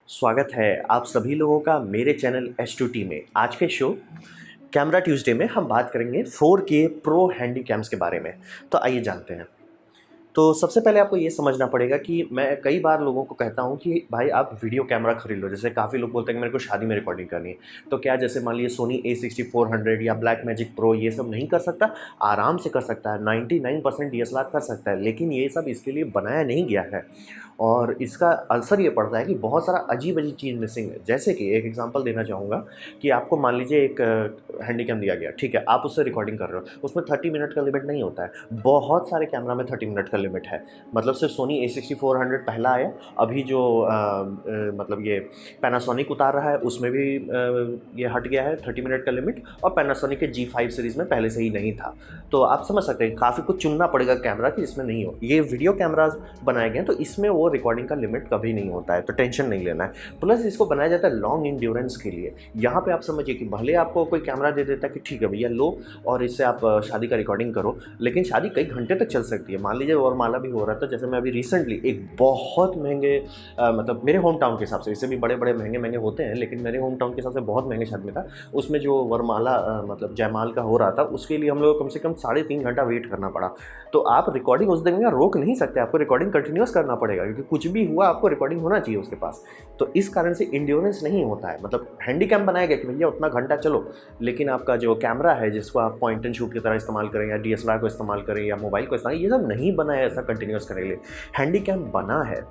स्वागत है आप सभी लोगों का मेरे चैनल H2T में। आज के शो कैमरा ट्यूसडे में हम बात करेंगे 4K प्रो हैंडी कैम्स के बारे में। तो आइए जानते हैं। तो सबसे पहले आपको ये समझना पड़ेगा कि मैं कई बार लोगों को कहता हूँ कि भाई आप वीडियो कैमरा खरीद लो। जैसे काफ़ी लोग बोलते हैं कि मेरे को शादी में रिकॉर्डिंग करनी है, तो क्या जैसे मान लीजिए सोनी A6400 या ब्लैकमैजिक प्रो ये सब नहीं कर सकता? आराम से कर सकता है, 99% DSLR कर सकता है, लेकिन ये सब इसके लिए बनाया नहीं गया है। और इसका असर ये पड़ता है कि बहुत सारा अजीब-अजीब चीज़ मिसिंग है। जैसे कि एक एग्ज़ाम्पल देना चाहूँगा कि आपको मान लीजिए एक हैंडीकैम दिया गया, ठीक है? आप उससे रिकॉर्डिंग कर रहे हो, उसमें 30 मिनट का लिमिट नहीं होता है। बहुत सारे कैमरा में 30 मिनट का लिमिट है। मतलब सिर्फ सोनी A6400 पहला आया, अभी जो मतलब ये पैनासोनिक उतार रहा है उसमें भी ये हट गया है 30 मिनट का लिमिट, और पैनासोनिक के G5 सीरीज़ में पहले से ही नहीं था। तो आप समझ सकते हैं काफ़ी कुछ चुनना पड़ेगा कैमरा कि इसमें नहीं हो। ये वीडियो कैमराज़ बनाए गए हैं तो इसमें वो रिकॉर्डिंग का लिमिट कभी नहीं होता है, तो टेंशन नहीं लेना है। प्लस इसको बनाया जाता है लॉन्ग इंड्योरेंस के लिए। यहाँ पे आप समझिए कि भले आपको कोई कैमरा दे देता है कि ठीक है भैया लो और इससे आप शादी का रिकॉर्डिंग करो, लेकिन शादी कई घंटे तक चल सकती है। मान लीजिए वरमाला भी हो रहा था, जैसे मैं अभी रिसेंटली एक बहुत महंगे मतलब मेरे होम टाउन के हिसाब से, इससे भी बड़े बड़े महंगे होते हैं, लेकिन मेरे होम टाउन के हिसाब से बहुत महंगे शादी में था। उसमें जो वरमाला मतलब जयमाल का हो रहा था, उसके लिए हम लोग कम से कम 3.5 घंटा वेट करना पड़ा। तो आप रिकॉर्डिंग उस दिन रोक नहीं सकते, आपको रिकॉर्डिंग कंटिन्यूस करना पड़ेगा, क्योंकि कुछ भी हुआ आपको रिकॉर्डिंग होना चाहिए उसके पास। तो इस कारण से इंड्योरेंस नहीं होता है। मतलब हैंडीकैम बनाया गया कि भैया उतना घंटा चलो, लेकिन आपका जो कैमरा है जिसको आप पॉइंट एंड शूट की तरह इस्तेमाल करें या DSLR को इस्तेमाल करें या मोबाइल को इस्तेमाल, ये सब नहीं बना है ऐसा कंटिन्यूस करने के लिए। हैंडीकैम बना है।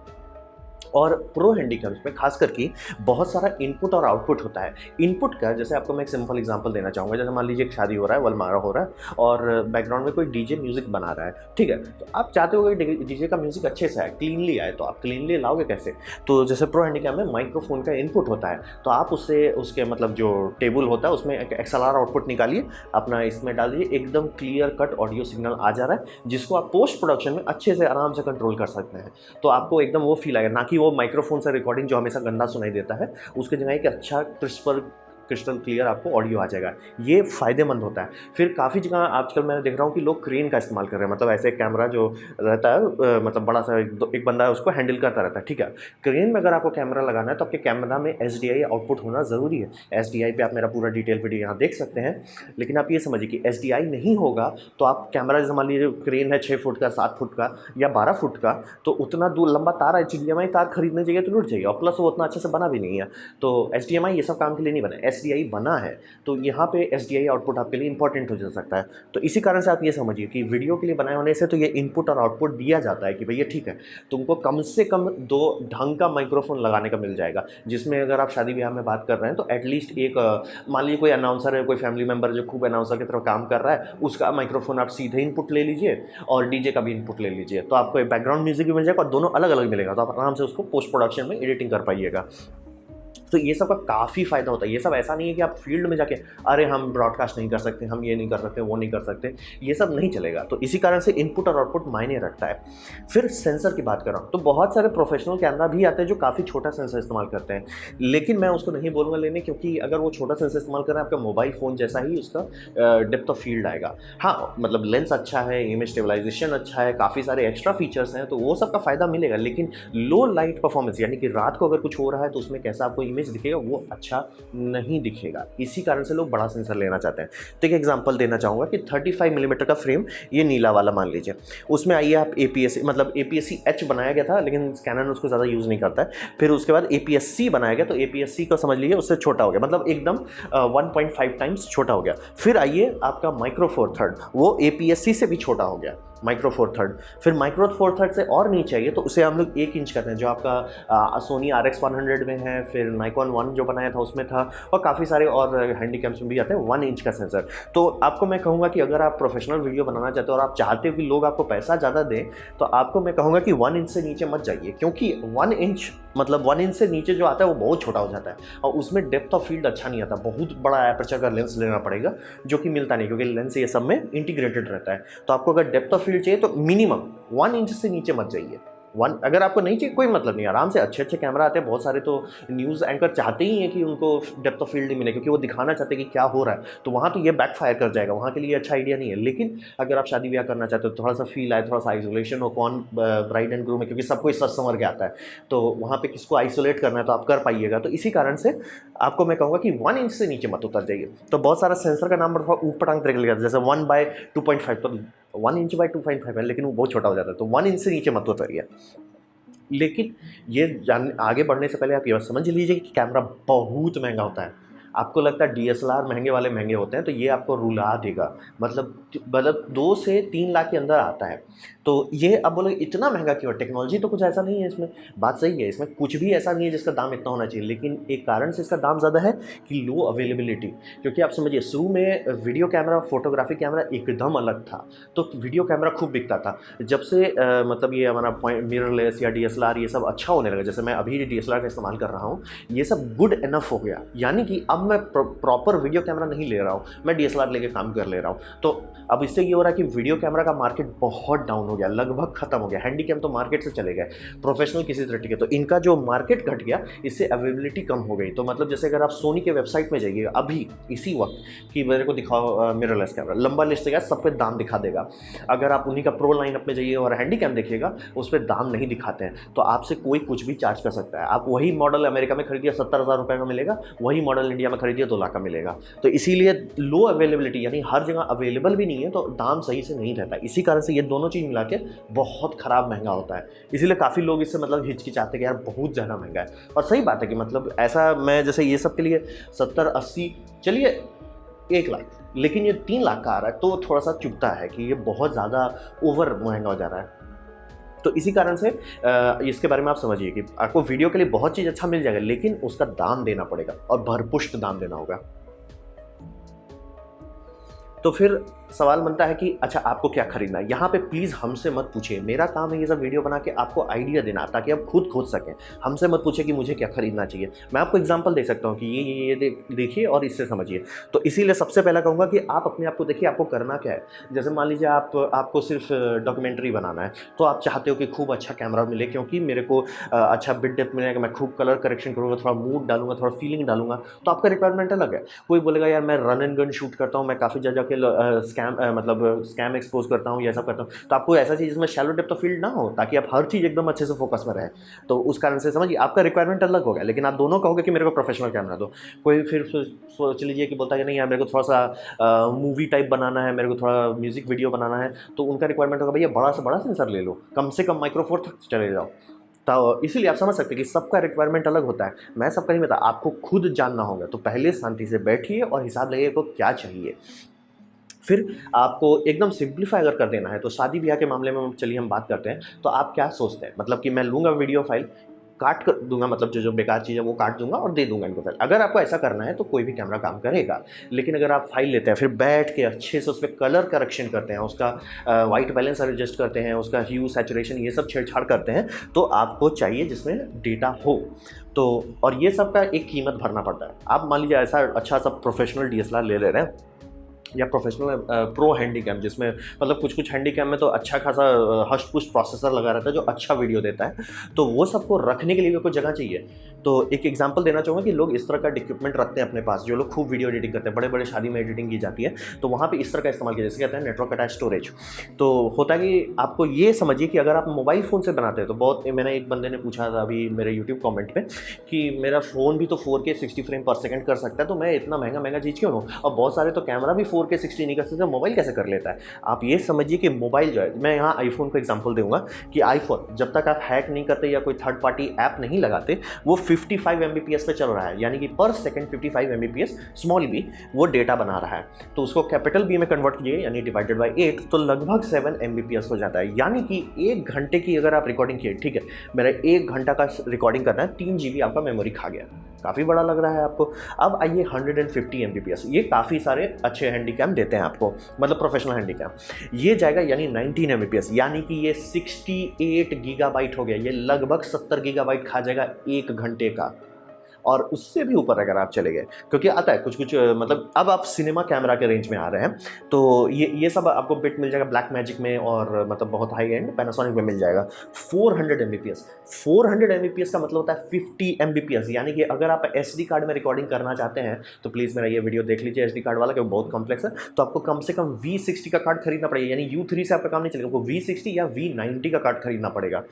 और प्रो हैंडीकैम्स में खास करके बहुत सारा इनपुट और आउटपुट होता है। इनपुट का जैसे आपको मैं एक सिंपल एग्जांपल देना चाहूँगा। जैसे मान लीजिए एक शादी हो रहा है, वलमारा हो रहा है और बैकग्राउंड में कोई डीजे म्यूज़िक बना रहा है, ठीक है? तो आप चाहते हो कि डीजे का म्यूज़िक अच्छे से आए, क्लीनली आए, तो आप क्लीनली लाओगे कैसे? तो जैसे प्रो हैंडीकैम में माइक्रोफोन का इनपुट होता है, तो आप उससे उसके मतलब जो टेबल होता है उसमें एक XLR आउटपुट निकालिए, अपना इसमें डाल दीजिए, एकदम क्लियर कट ऑडियो सिग्नल आ जा रहा है, जिसको आप पोस्ट प्रोडक्शन में अच्छे से आराम से कंट्रोल कर सकते हैं। तो आपको एकदम वो फील आएगा, ना कि वो माइक्रोफोन से रिकॉर्डिंग जो हमेशा गंदा सुनाई देता है, उसकी जगह एक अच्छा क्रिस्टल क्लियर आपको ऑडियो आ जाएगा। ये फ़ायदेमंद होता है। फिर काफ़ी जगह आजकल मैं देख रहा हूँ कि लोग क्रेन का इस्तेमाल कर रहे हैं। मतलब ऐसे कैमरा जो रहता है मतलब बड़ा सा एक बंदा है उसको हैंडल करता रहता है, ठीक है? क्रेन में अगर आपको कैमरा लगाना है तो आपके कैमरा में HDI आउटपुट होना ज़रूरी है। HDI पे आप मेरा पूरा डिटेल वीडियो यहाँ देख सकते हैं। लेकिन आप ये समझिए कि HDI नहीं होगा तो आप कैमरा जैसे मान लीजिए क्रेन है 6 फुट का, 7 फुट का या 12 फुट का, तो उतना दूर लंबा तार है, HDMI तार खरीदने चाहिए तो लुट जाइए, और प्लस वो उतना अच्छे से बना भी नहीं है। तो HDMI ये सब काम के लिए नहीं बना है, SDI बना है। तो यहाँ पे SDI आउटपुट आपके लिए इंपॉर्टेंट हो जा सकता है। तो इसी कारण से आप ये समझिए कि वीडियो के लिए बनाए होने से तो ये इनपुट और आउटपुट दिया जाता है कि भैया ठीक है, तुमको कम से कम 2 ढंग का माइक्रोफोन लगाने का मिल जाएगा, जिसमें अगर आप शादी ब्याह में बात कर रहे हैं तो एटलीस्ट एक मान लीजिए कोई अनाउंसर है, कोई फैमिली मेम्बर जो खूब अनाउंसर की तरह काम कर रहा है, उसका माइक्रोफोन आप सीधे इनपुट ले लीजिए और डीजे का भी इनपुट ले लीजिए, तो आपको एक बैकग्राउंड म्यूजिक भी मिल जाएगा और दोनों अलग अलग मिलेगा, तो आप आराम से उसको पोस्ट प्रोडक्शन में एडिटिंग कर पाइएगा। तो ये सब का काफ़ी फ़ायदा होता है। ये सब ऐसा नहीं है कि आप फील्ड में जाके अरे हम ब्रॉडकास्ट नहीं कर सकते, हम ये नहीं कर सकते, वो नहीं कर सकते, ये सब नहीं चलेगा। तो इसी कारण से इनपुट और आउटपुट मायने रखता है। फिर सेंसर की बात कर रहा हूँ तो बहुत सारे प्रोफेशनल कैमरा भी आते हैं जो काफ़ी छोटा सेंसर इस्तेमाल करते हैं, लेकिन मैं उसको नहीं बोलूँगा लेने, क्योंकि अगर वो छोटा सेंसर इस्तेमाल कर रहे हैं आपका मोबाइल फ़ोन जैसा ही उसका डेप्थ ऑफ फील्ड आएगा। हाँ, मतलब लेंस अच्छा है, इमेज स्टेबलाइजेशन अच्छा है, काफ़ी सारे एक्स्ट्रा फीचर्स हैं, तो वो सब का फ़ायदा मिलेगा। लेकिन लो लाइट परफॉर्मेंस यानी कि रात को अगर कुछ हो रहा है तो उसमें कैसा आपको इमेज दिखेगा, वो अच्छा नहीं दिखेगा। इसी कारण से लोग बड़ा सेंसर लेना चाहते हैं। तो एक एग्जांपल देना चाहूँगा कि 35 मिलीमीटर का फ्रेम, ये नीला वाला मान लीजिए, उसमें आइए आप APS-C मतलब APS-C H बनाया गया था, लेकिन कैनन उसको ज़्यादा यूज़ नहीं करता है। फिर उसके बाद APS-C बनाया गया, तो APS-C को समझ लीजिए उससे छोटा हो गया, मतलब एकदम 1.5 टाइम्स छोटा हो गया। फिर आइए आपका माइक्रो फोर थर्ड, वो APS-C से भी छोटा हो गया, माइक्रो फोर थर्ड। फिर माइक्रो फोर थर्ड से और नीचे आइए तो उसे हम लोग 1 इंच करते हैं, जो आपका सोनी RX 100 में है, फिर नाइकॉन 1 जो बनाया था उसमें था, और काफ़ी सारे और हैंडीकैम्स में भी आते हैं 1 इंच का सेंसर। तो आपको मैं कहूँगा कि अगर आप प्रोफेशनल वीडियो बनाना चाहते हो और आप चाहते हो कि लोग आपको पैसा ज़्यादा दें, तो आपको मैं कहूँगा कि 1 इंच से नीचे मत जाइए, क्योंकि 1 इंच मतलब 1 इंच से नीचे जो आता है वो बहुत छोटा हो जाता है और उसमें डेप्थ ऑफ फील्ड अच्छा नहीं आता। बहुत बड़ा एपर्चर का लेंस लेना पड़ेगा, जो कि मिलता नहीं, क्योंकि लेंस ये सब में इंटीग्रेटेड रहता है। तो आपको अगर डेप्थ ऑफ फील्ड चाहिए तो मिनिमम 1 इंच से नीचे मत जाइए। वन अगर आपको नहीं चाहिए कोई मतलब नहीं, आराम से अच्छे अच्छे कैमरा आते हैं बहुत सारे, तो न्यूज़ एंकर चाहते ही हैं कि उनको डेप्थ ऑफ फील्ड नहीं मिले क्योंकि वो दिखाना चाहते हैं कि क्या हो रहा है, तो वहाँ तो ये बैकफायर कर जाएगा, वहाँ के लिए अच्छा आइडिया नहीं है। लेकिन अगर आप शादी ब्याह करना चाहते हो, थोड़ा सा फील आए, थोड़ा सा आइसोलेशन हो, कौन ब्राइड एंड ग्रूम है, क्योंकि सब कोई सच संवर के आता है, तो वहाँ पर किसको आइसोलेट करना है तो आप कर पाइएगा। तो इसी कारण से आपको मैं कहूँगा कि 1 इंच से नीचे मत उतर जाइए। तो बहुत सारा सेंसर का नाम थोड़ा ऊपर टांग तरीके लगा, जैसे 1/2.5, तो 1 इंच बाई 2.5 है, लेकिन वो बहुत छोटा हो जाता है, तो 1 इंच से नीचे मत उतरिए। लेकिन ये जान आगे बढ़ने से पहले आप ये बात समझ लीजिए कि कैमरा बहुत महंगा होता है। आपको लगता है डीएसएलआर महंगे वाले महंगे होते हैं, तो ये आपको रुला देगा। मतलब 2 से 3 लाख के अंदर आता है। तो ये अब बोलो इतना महंगा क्यों? टेक्नोलॉजी तो कुछ ऐसा नहीं है इसमें, बात सही है, इसमें कुछ भी ऐसा नहीं है जिसका दाम इतना होना चाहिए, लेकिन एक कारण से इसका दाम ज़्यादा है कि लो अवेलेबिलिटी। क्योंकि आप समझिए शुरू में वीडियो कैमरा, फोटोग्राफी कैमरा एकदम अलग था, तो वीडियो कैमरा खूब बिकता था। जब से मतलब ये हमारा मिररलेस या डीएसएलआर ये सब अच्छा होने लगा, जैसे मैं अभी डीएसएलआर का इस्तेमाल कर रहा हूँ, ये सब गुड इनफ हो गया, यानी कि अब मैं प्रॉपर वीडियो कैमरा नहीं ले रहा हूँ, मैं डीएसएलआर लेके काम कर ले रहा हूँ। तो अब इससे ये हो रहा है कि वीडियो कैमरा का मार्केट बहुत डाउन हो गया, लगभग खत्म हो गया। हैंडीकैम तो मार्केट से चले गए, प्रोफेशनल किसी तरह के, तो इनका जो मार्केट घट गया, इससे अवेलेबिलिटी कम हो गई। तो मतलब जैसे अगर आप सोनी के वेबसाइट में जाइए अभी इसी वक्त कि मेरे को दिखाओ मिररलेस कैमरा, लंबा लिस्ट है, सब पे दाम दिखा देगा। अगर आप उन्हीं का प्रो लाइनअप में जाइए और हैंडीकैम देखिएगा, उस पर दाम नहीं दिखाते हैं, तो आपसे कोई कुछ भी चार्ज कर सकता है। आप वही मॉडल अमेरिका में खरीदिए 70,000 रुपये का मिलेगा, वही मॉडल इंडिया में खरीदिए 2 लाख का मिलेगा। तो इसीलिए लो अवेलेबिलिटी, यानी हर जगह अवेलेबल भी नहीं है, तो दाम सही से नहीं रहता। इसी कारण से ये दोनों चीज़ मिला के बहुत ख़राब महंगा होता है। इसीलिए काफ़ी लोग इससे मतलब हिचकिचाते कि यार बहुत ज़्यादा महंगा है। और सही बात है कि मतलब ऐसा मैं जैसे ये सब के लिए 70-80, चलिए 1 लाख, लेकिन ये 3 लाख का आ रहा है तो थोड़ा सा चुभता है कि ये बहुत ज़्यादा ओवर महंगा हो जा रहा है। तो इसी कारण से इसके बारे में आप समझिए कि आपको वीडियो के लिए बहुत चीज़ अच्छा मिल जाएगा, लेकिन उसका दाम देना पड़ेगा और भरपुष्ट दाम देना होगा। तो फिर सवाल बनता है कि अच्छा आपको क्या खरीदना है। यहाँ पे प्लीज़ हमसे मत पूछिए, मेरा काम है ये सब वीडियो बना के आपको आइडिया देना, ताकि आप खुद खोज सकें। हमसे मत पूछिए कि मुझे क्या खरीदना चाहिए, मैं आपको एग्जांपल दे सकता हूँ कि ये देखिए और इससे समझिए। तो इसीलिए सबसे पहला कहूँगा कि आप अपने आप को देखिए, आपको करना क्या है। जैसे मान लीजिए आपको सिर्फ डॉक्यूमेंट्री बनाना है, तो आप चाहते हो कि खूब अच्छा कैमरा मिले, क्योंकि मेरे को अच्छा बिट डेप्थ मिलेगा, मैं खूब कलर करेक्शन करूँगा, थोड़ा मूड डालूंगा, थोड़ा फीलिंग डालूंगा, तो आपका रिक्वायरमेंट अलग है। कोई बोलेगा यार मैं रन एंड गन शूट करता हूँ, मैं काफ़ी जगह के स्कैम एक्सपोज करता हूँ, ये सब करता हूँ, तो आपको ऐसा चीज़ जिसमें शैलो डेप्थ ऑफ फील्ड ना हो, ताकि आप हर चीज़ एकदम अच्छे से फोकस में रहे। तो उस कारण से समझिए आपका रिक्वायरमेंट अलग होगा, लेकिन आप दोनों कहोगे कि मेरे को प्रोफेशनल कैमरा दो। कोई फिर सोच लीजिए कि बोलता है कि नहीं यार मेरे को थोड़ा सा मूवी टाइप बनाना है, मेरे को थोड़ा म्यूजिक वीडियो बनाना है, तो उनका रिक्वायरमेंट होगा भैया बड़ा से बड़ा सेंसर ले लो, कम से कम माइक्रो फोर तक चले जाओ। तो इसीलिए आप समझ सकते हैं कि सबका रिक्वायरमेंट अलग होता है। मैं सबका नहीं बता, आपको खुद जानना होगा। तो पहले शांति से बैठिए और हिसाब लगाइए को क्या चाहिए। फिर आपको एकदम सिंप्लीफाई अगर कर देना है, तो शादी ब्याह के मामले में चलिए हम बात करते हैं। तो आप क्या सोचते हैं, मतलब कि मैं लूँगा वीडियो फाइल, काट कर दूंगा, मतलब जो बेकार चीज़ है वो काट दूंगा और दे दूंगा इनको फाइल। अगर आपको ऐसा करना है तो कोई भी कैमरा काम करेगा। लेकिन अगर आप फाइल लेते हैं, फिर बैठ के अच्छे से उस पर कलर करेक्शन करते हैं, उसका वाइट बैलेंस एडजस्ट करते हैं, उसका ह्यू सैचुरेशन ये सब छेड़छाड़ करते हैं, तो आपको चाहिए जिसमें डेटा हो। तो और ये सब का एक कीमत भरना पड़ता है। आप मान लीजिए ऐसा अच्छा सा प्रोफेशनल DSLR ले रहे हैं या प्रोफेशनल प्रो हैंडीकैम, जिसमें मतलब कुछ हैंडीकैम में तो अच्छा खासा हस्ट पुश प्रोसेसर लगा रहता है जो अच्छा वीडियो देता है, तो वो सबको रखने के लिए भी कोई जगह चाहिए। तो एक एग्जांपल देना चाहूँगा कि लोग इस तरह का इक्विपमेंट रखते हैं अपने पास, जो लोग खूब वीडियो एडिटिंग करते हैं, बड़े बड़े शादी में एडिटिंग की जाती है, तो वहाँ पे इस तरह का इस्तेमाल किया, जैसे कहते हैं नेटवर्क अटैच स्टोरेज। तो होता है कि आपको ये समझिए कि अगर आप मोबाइल फ़ोन से बनाते हैं तो बहुत, मैंने एक बंदे ने पूछा था अभी मेरे यूट्यूब कॉमेंट में कि मेरा फ़ोन भी तो 4K 60 फ्रेम पर सेकंड कर सकता है, तो मैं इतना महंगा चीज़ क्यों लूँ? और बहुत सारे तो कैमरा भी 4K 60 नहीं कर सकते, मोबाइल कैसे कर लेता है? आप ये समझिए कि मोबाइल जो है, मैं यहाँ आईफोन का एग्जांपल दूंगा कि आईफोन जब तक आप हैक नहीं करते या कोई थर्ड पार्टी ऐप नहीं लगाते, वो 55 Mbps पे चल रहा है, यानी कि पर सेकंड 55 Mbps स्मॉल बी वो डेटा बना रहा है। तो उसको कैपिटल बी में कन्वर्ट कीजिए, यानी डिवाइडेड बाय 8, तो लगभग 7 Mbps हो जाता है। यानी कि 1 घंटे की अगर आप रिकॉर्डिंग किए, ठीक है, मेरा 1 घंटा का रिकॉर्डिंग करना है, 3 GB आपका मेमोरी खा गया। काफ़ी बड़ा लग रहा है आपको। अब आइए 150 Mbps, ये काफ़ी सारे अच्छे हैंडीकैम देते हैं आपको, मतलब प्रोफेशनल हैंडीकैम। ये जाएगा यानी 19 Mbps, यानी कि ये 68 GB हो गया, ये लगभग 70 GB खा जाएगा 1 घंटे का। और उससे भी ऊपर अगर आप चले गए, क्योंकि आता है कुछ कुछ मतलब अब आप सिनेमा कैमरा के रेंज में आ रहे हैं, तो ये सब आपको बिट मिल जाएगा ब्लैक मैजिक में और मतलब बहुत हाई एंड पैनासोनिक में मिल जाएगा 400 Mbps। 400 Mbps का मतलब होता है 50 Mbps, यानी कि अगर आप SD कार्ड में रिकॉर्डिंग करना चाहते हैं तो प्लीज़ मेरा ये वीडियो देख लीजिए SD कार्ड वाला, क्योंकि बहुत कॉम्प्लेक्स है। तो आपको कम से कम V60 का कार्ड खरीदना पड़ेगा, यानी U3 से आपका काम नहीं चलेगा, आपको V60 या V90 का कार्ड खरीदना पड़ेगा।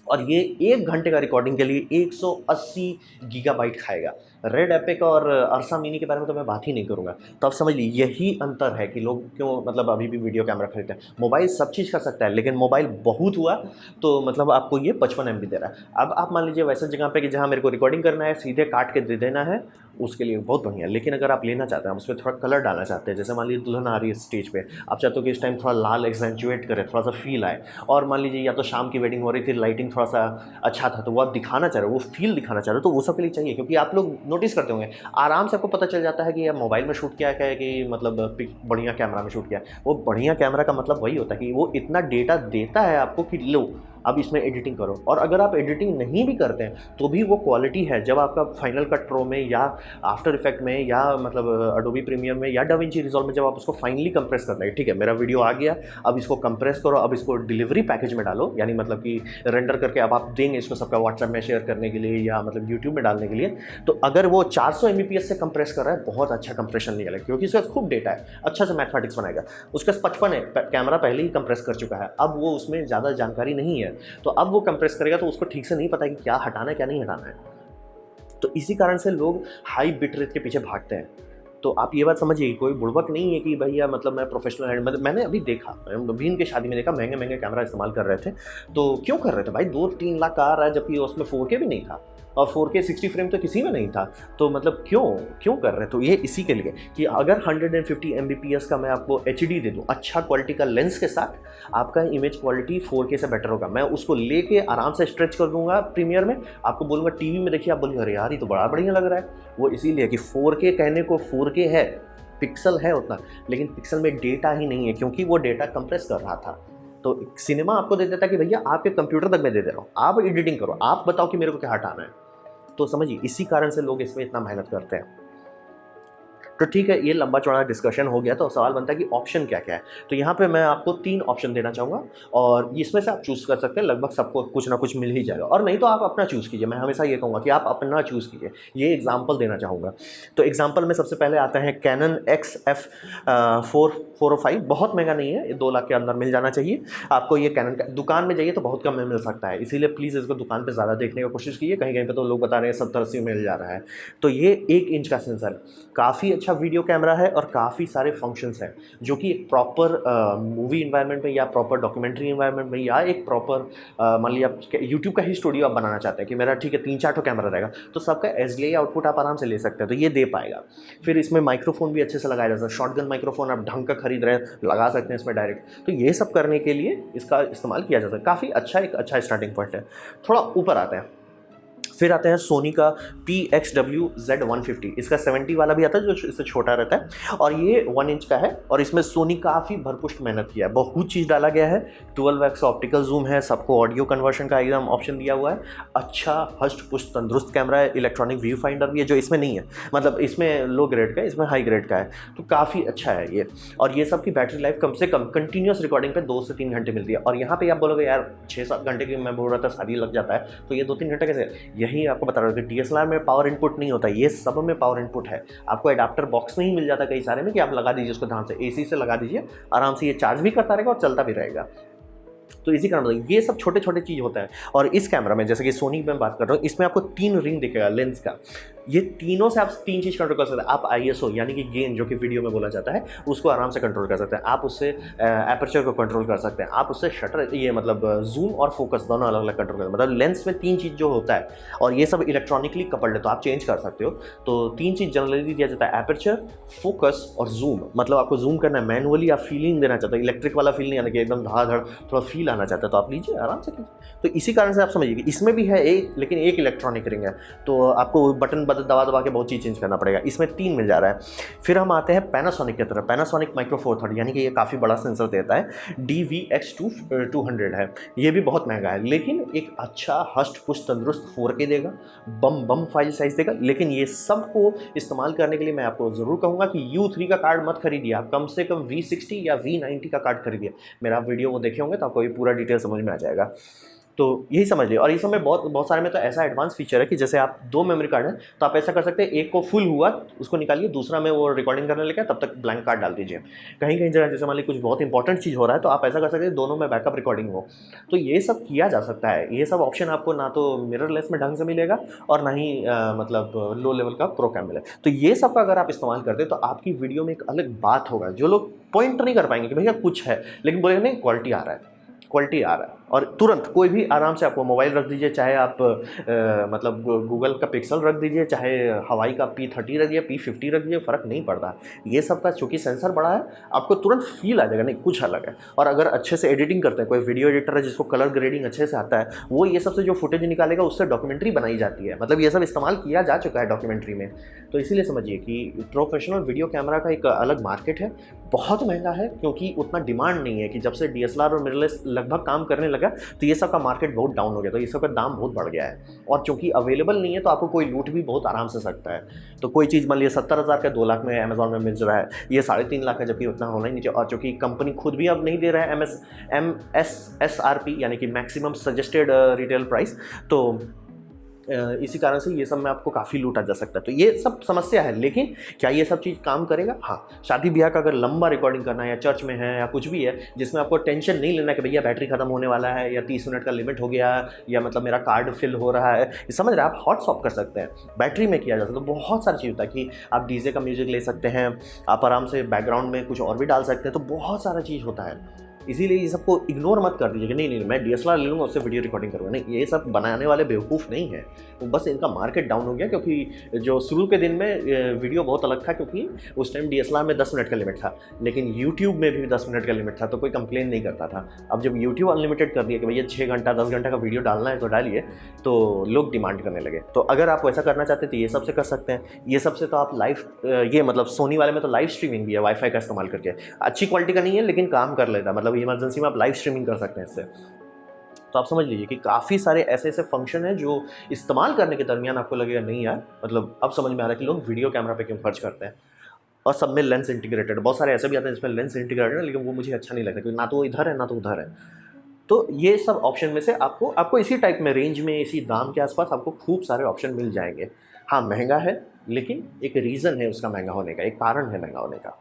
और ये 1 घंटे का रिकॉर्डिंग के लिए 180 गीगाबाइट खाएगा। रेड एपिक और अर्सा मिनी के बारे में तो मैं बात ही नहीं करूँगा। तो आप समझ लीजिए यही अंतर है कि लोग क्यों मतलब अभी भी वीडियो कैमरा खरीदते हैं। मोबाइल सब चीज़ कर सकता है, लेकिन मोबाइल बहुत हुआ तो मतलब आपको ये 55 MB दे रहा है। अब आप मान लीजिए वैसे जगह पे कि जहाँ मेरे को रिकॉर्डिंग करना है, सीधे काट के दे देना है, उसके लिए बहुत बढ़िया। लेकिन अगर आप लेना चाहते हैं, आप उसमें थोड़ा कलर डालना चाहते हैं, जैसे मान लीजिए दुल्हन आ रही है स्टेज पे, आप चाहते हो कि इस टाइम थोड़ा लाल एक्सेंचुएट करे, थोड़ा सा फील आए, और मान लीजिए या तो शाम की वेडिंग हो रही थी, लाइटिंग थोड़ा सा अच्छा था, तो वो आप दिखाना चाह रहे हो, वो फील दिखाना चाह रहे हो, तो वो सब के लिए चाहिए। क्योंकि आप लोग नोटिस करते होंगे, आराम से आपको पता चल जाता है कि यह मोबाइल में शूट किया है कि मतलब बढ़िया कैमरा में शूट किया है। वो बढ़िया कैमरा का मतलब वही होता है कि वो इतना डेटा देता है आपको कि लो अब इसमें एडिटिंग करो। और अगर आप एडिटिंग नहीं भी करते हैं तो भी वो क्वालिटी है। जब आपका फाइनल कट प्रो में या आफ्टर इफेक्ट में या मतलब अडोबी प्रीमियर में या डाविंची रिजॉल्व में जब आप उसको फाइनली कंप्रेस करना है, ठीक है मेरा वीडियो आ गया, अब इसको कंप्रेस करो, अब इसको डिलीवरी पैकेज में डालो, यानी मतलब कि रेंडर करके अब आप देंगे इसको सबका व्हाट्सएप में शेयर करने के लिए या मतलब यूट्यूब में डालने के लिए। तो अगर वो 400 Mbps से कंप्रेस कर रहा है, बहुत अच्छा कंप्रेशन निकलेगा, क्योंकि इसका खूब डेटा है, अच्छा से मैथमेटिक्स बनाएगा। उसका 55 है, कैमरा पहले ही कंप्रेस कर चुका है, अब वो उसमें ज़्यादा जानकारी नहीं है, तो अब वो कंप्रेस करेगा तो उसको ठीक से नहीं पता है कि क्या हटाना है क्या नहीं हटाना है। तो इसी कारण से लोग हाई बिट रेट के पीछे भागते हैं। तो आप ये बात समझिए, कोई बुड़बक नहीं है कि भैया मतलब मैं प्रोफेशनल है। मतलब मैंने अभी देखा, अभी इनके शादी में देखा, महंगे महंगे कैमरा इस्तेमाल कर रहे थे। तो क्यों कर रहे थे भाई? 2-3 लाख का आ रहा है, जबकि उसमें 4K भी नहीं था और 4K 60 फ्रेम तो किसी में नहीं था। तो मतलब क्यों कर रहे हैं? तो ये इसी के लिए कि अगर 150 Mbps का मैं आपको HD दे दूँ अच्छा क्वालिटी का लेंस के साथ, आपका इमेज क्वालिटी 4K से बेटर होगा। मैं उसको लेके आराम से स्ट्रेच कर दूंगा प्रीमियर में, आपको बोलूँगा टीवी में देखिए, आप बोलेंगे अरे यार ये तो बड़ा बढ़िया लग रहा है। वो इसीलिए कि 4K कहने को 4K है, पिक्सल है उतना, लेकिन पिक्सल में डेटा ही नहीं है, क्योंकि वो डेटा कंप्रेस कर रहा था। तो सिनेमा आपको दे देता कि भैया आपके कंप्यूटर तक मैं दे दे रहा हूँ, आप एडिटिंग करो, आप बताओ कि मेरे को क्या हटाना है। तो समझिए इसी कारण से लोग इसमें इतना मेहनत करते हैं। तो ठीक है, ये लंबा चौड़ा डिस्कशन हो गया, तो सवाल बनता है कि ऑप्शन क्या क्या है। तो यहाँ पे मैं आपको 3 ऑप्शन देना चाहूँगा और इसमें से आप चूज़ कर सकते हैं। लगभग सबको कुछ ना कुछ मिल ही जाएगा, और नहीं तो आप अपना चूज़ कीजिए। मैं हमेशा ये कहूँगा कि आप अपना चूज़ कीजिए। ये एग्जाम्पल देना चाहूँगा। तो एग्जाम्पल में सबसे पहले आता है कैनन XF 405। बहुत महंगा नहीं है, 2 लाख के अंदर मिल जाना चाहिए आपको। ये कैनन का दुकान में जाइए तो बहुत कम में मिल सकता है, इसीलिए प्लीज़ इसको दुकान पर ज़्यादा देखने की कोशिश कीजिए। कहीं कहीं पर तो लोग बता रहे हैं 70-80 में मिल जा रहा है। तो ये 1 इंच का सेंसर, काफ़ी अच्छा वीडियो कैमरा है और काफ़ी सारे फंक्शंस हैं जो कि एक प्रॉपर मूवी इन्वायरमेंट में या प्रॉपर डॉक्यूमेंट्री इन्वायरमेंट में या एक प्रॉपर मान लीजिए आप यूट्यूब का ही स्टूडियो आप बनाना चाहते हैं कि मेरा ठीक है 3-4 कैमरा रहेगा, तो सबका SDI आउटपुट आप आराम से ले सकते हैं, तो ये दे पाएगा। फिर इसमें माइक्रोफोन भी अच्छे से लगाया जा सकता है। शॉटगन माइक्रोफोन आप ढंग का खरीद रहे हैं, लगा सकते हैं इसमें डायरेक्ट। तो ये सब करने के लिए इसका इस्तेमाल किया जा सकता है। काफ़ी अच्छा, एक अच्छा स्टार्टिंग पॉइंट है। थोड़ा ऊपर आते हैं, फिर आते हैं सोनी का PXW Z150। इसका 70 वाला भी आता है जो इससे छोटा रहता है, और ये 1 इंच का है। और इसमें सोनी काफ़ी भरपुष्ट मेहनत किया है, बहुत चीज़ डाला गया है। 12x ऑप्टिकल जूम है, सबको ऑडियो कन्वर्शन का एकदम ऑप्शन दिया हुआ है। अच्छा हष्ट पुष्ट तंदुरुस्त कैमरा है। इलेक्ट्रॉनिक व्यू फाइंडर भी है, जो इसमें नहीं है, मतलब इसमें लो ग्रेड का है, इसमें हाई ग्रेड का है। तो काफ़ी अच्छा है ये। और ये सब की बैटरी लाइफ कम से कम कंटिन्यूस रिकॉर्डिंग पे 2 से 3 घंटे मिलती है। और यहाँ पे आप बोलोगे यार 6-7 घंटे की मैं बोल रहा था शादी लग जाता है, तो ये 2-3 घंटे कैसे? यही आपको बता रहा हूँ कि DSLR में पावर इनपुट नहीं होता, ये सब में पावर इनपुट है। आपको एडाप्टर बॉक्स में ही मिल जाता है कई सारे में कि आप लगा दीजिए उसको ध्यान से, AC से लगा दीजिए, आराम से ये चार्ज भी करता रहेगा और चलता भी रहेगा। तो इसी कारण ये सब छोटे छोटे चीज़ होता है। और इस कैमरा में जैसे कि सोनी में बात कर रहा हूँ, इसमें आपको 3 रिंग दिखेगा लेंस का। ये तीनों से आप 3 चीज़ कंट्रोल कर सकते हैं। आप ISO यानी कि गेन जो कि वीडियो में बोला जाता है, उसको आराम से कंट्रोल कर सकते हैं। आप उससे एपर्चर को कंट्रोल कर सकते हैं। आप उससे शटर ये मतलब जूम और फोकस दोनों अलग अलग कंट्रोल कर, मतलब लेंस में 3 चीज़ जो होता है, और ये सब इलेक्ट्रॉनिकली कपल्ड है तो आप चेंज कर सकते हो। तो 3 चीज़ जनरली दिया जाता है, एपर्चर, फोकस और जूम। मतलब आपको जूम करना है मैनुअली, आप फीलिंग देना चाहते हो, इलेक्ट्रिक वाला फील नहीं आना कि एकदम धड़ाधड़, थोड़ा फील आना चाहता है तो आप लीजिए, आराम से कीजिए। तो इसी कारण से आप समझिए कि इसमें भी है एक, लेकिन एक इलेक्ट्रॉनिक रिंग है। तो आपको बटन दबा दबा के बहुत चीज़ चेंज करना पड़ेगा। इसमें 3 मिल जा रहा है। फिर हम आते हैं पैनासोनिक की तरफ। पैनासोनिक माइक्रो फोर थर्ड, यानी कि ये काफ़ी बड़ा सेंसर देता है, DVX200 है। ये भी बहुत महंगा है, लेकिन एक अच्छा हष्ट पुष्ट तंदुरुस्त 4K देगा, बम फाइल साइज देगा। लेकिन ये सब को इस्तेमाल करने के लिए मैं आपको ज़रूर कहूँगा कि U3 का कार्ड मत खरीदिए, आप कम से कम V60 या V90 का कार्ड खरीदिए। मेरा वीडियो वो देखे होंगे तो आपको ये पूरा डिटेल समझ में आ जाएगा। तो यही समझ लिया। और इस समय बहुत सारे में तो ऐसा एडवांस फीचर है कि जैसे आप 2 मेमोरी कार्ड है तो आप ऐसा कर सकते हैं, एक को फुल हुआ उसको निकालिए, दूसरा में वो रिकॉर्डिंग करने लगे, तब तक ब्लैंक कार्ड डाल दीजिए। कहीं कहीं जगह जैसे मान लीजिए कुछ बहुत इंपॉर्टेंट चीज़ हो रहा है तो आप ऐसा कर सकते हैं दोनों में बैकअप रिकॉर्डिंग हो। तो ये सब किया जा सकता है। ये सब ऑप्शन आपको ना तो मिररलेस में ढंग से मिलेगा और ना ही मतलब लो लेवल का प्रो कैम मिलेगा। तो ये सब का अगर आप इस्तेमाल करते हैं तो आपकी वीडियो में एक अलग बात होगा। जो लोग पॉइंट नहीं कर पाएंगे कि भैया कुछ है, लेकिन बोलेंगे नहीं क्वालिटी आ रहा है, क्वालिटी आ रहा है। और तुरंत कोई भी आराम से आपको मोबाइल रख दीजिए, चाहे आप मतलब गूगल का पिक्सल रख दीजिए, चाहे हवाई का P30 रख दीजिए, P50 रख दीजिए, फ़र्क नहीं पड़ता। ये सब का चूँकि सेंसर बड़ा है, आपको तुरंत फील आ जाएगा नहीं कुछ अलग है। और अगर अच्छे से एडिटिंग करते हैं, कोई वीडियो एडिटर है जिसको कलर ग्रेडिंग अच्छे से आता है, वो ये सबसे जो फुटेज निकालेगा उससे डॉक्यूमेंट्री बनाई जाती है। मतलब ये सब इस्तेमाल किया जा चुका है डॉक्यूमेंट्री में। तो इसीलिए समझिए कि प्रोफेशनल वीडियो कैमरा का एक अलग मार्केट है। बहुत महंगा है क्योंकि उतना डिमांड नहीं है। कि जब से DSLR और मिररलेस लगभग काम करने लगा तो ये सब का मार्केट बहुत डाउन हो गया, तो ये सब का दाम बहुत बढ़ गया है। और चूंकि अवेलेबल नहीं है तो आपको कोई लूट भी बहुत आराम से सकता है। तो कोई चीज़ मान लीजिए 70,000 का 2 लाख में अमेजोन में मिल रहा है, ये 3.5 लाख है, जबकि उतना होना ही नीचे। और चूंकि कंपनी खुद भी अब नहीं दे रहा है MSRP यानी कि मैक्सिमम सजेस्टेड रिटेल प्राइस, तो इसी कारण से ये सब में आपको काफ़ी लूटा जा सकता है। तो ये सब समस्या है। लेकिन क्या ये सब चीज़ काम करेगा? हाँ, शादी ब्याह का अगर लंबा रिकॉर्डिंग करना है या चर्च में है या कुछ भी है जिसमें आपको टेंशन नहीं लेना कि भैया बैटरी खत्म होने वाला है या 30 मिनट का लिमिट हो गया या मतलब मेरा कार्ड फिल हो रहा है, समझ रहे हैं, आप हॉट स्वैप कर सकते हैं। बैटरी में किया जा सकता है। तो बहुत सारी चीज़ होता है कि आप डीजे का म्यूजिक ले सकते हैं, आप आराम से बैकग्राउंड में कुछ और भी डाल सकते हैं। तो बहुत सारा चीज़ होता है। इसीलिए ये सबको इग्नोर मत कर दीजिए कि नहीं मैं DSLR ले लूँगा उससे वीडियो रिकॉर्डिंग करूँगा। नहीं, ये सब बनाने वाले बेवकूफ़ नहीं है। तो बस इनका मार्केट डाउन हो गया क्योंकि जो शुरू के दिन में वीडियो बहुत अलग था, क्योंकि उस टाइम DSLR में 10 मिनट का लिमिट था, लेकिन YouTube में भी 10 मिनट का लिमिट था, तो कोई कंप्लेन नहीं करता था। अब जब YouTube अनलिमिटेड कर दिया कि भैया 6 घंटा 10 घंटा का वीडियो डालना है तो डालिए, तो लोग डिमांड करने लगे। तो अगर आप वैसा करना चाहते हैं तो ये सबसे कर सकते हैं। ये सबसे तो आप लाइव ये मतलब सोनी वाले में तो लाइव स्ट्रीमिंग भी है वाईफाई का इस्तेमाल करके। अच्छी क्वालिटी का नहीं है लेकिन काम कर लेता है, मतलब इमरजेंसी में आप लाइव स्ट्रीमिंग कर सकते हैं इससे। तो आप समझ लीजिए कि काफ़ी सारे ऐसे फंक्शन हैं जो इस्तेमाल करने के दरमियान आपको लगेगा नहीं यार, मतलब अब समझ में आ रहा है कि लोग वीडियो कैमरा पे क्यों खर्च करते हैं। और सब में लेंस इंटीग्रेटेड, बहुत सारे ऐसे भी आते हैं जिसमें लेंस इंटीग्रेटेड है, लेकिन वो मुझे अच्छा नहीं लगता क्योंकि ना तो वो इधर है ना तो उधर है। तो ये सब ऑप्शन में से आपको इसी टाइप में रेंज में इसी दाम के आसपास आपको खूब सारे ऑप्शन मिल जाएंगे। हाँ, महंगा है लेकिन एक रीज़न है उसका महंगा होने का, एक कारण है महंगा होने का।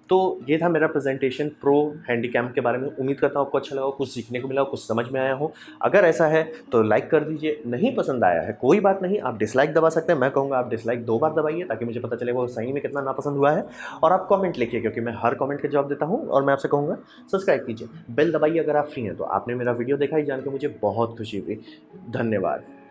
तो ये था मेरा प्रेजेंटेशन प्रो हैंडीकैम के बारे में। उम्मीद करता हूँ आपको अच्छा लगा, कुछ सीखने को मिला, कुछ समझ में आया हो। अगर ऐसा है तो लाइक कर दीजिए, नहीं पसंद आया है कोई बात नहीं, आप डिसलाइक दबा सकते हैं। मैं कहूँगा आप डिसलाइक 2 बार दबाइए ताकि मुझे पता चले वो सही में कितना नापसंद हुआ है। और आप कमेंट लिखिए क्योंकि मैं हर कमेंट का जवाब देता हूँ। और मैं आपसे कहूँगा सब्सक्राइब कीजिए, बेल दबाइए अगर आप फ्री हैं। तो आपने मेरा वीडियो देखा ही जान के मुझे बहुत खुशी हुई। धन्यवाद।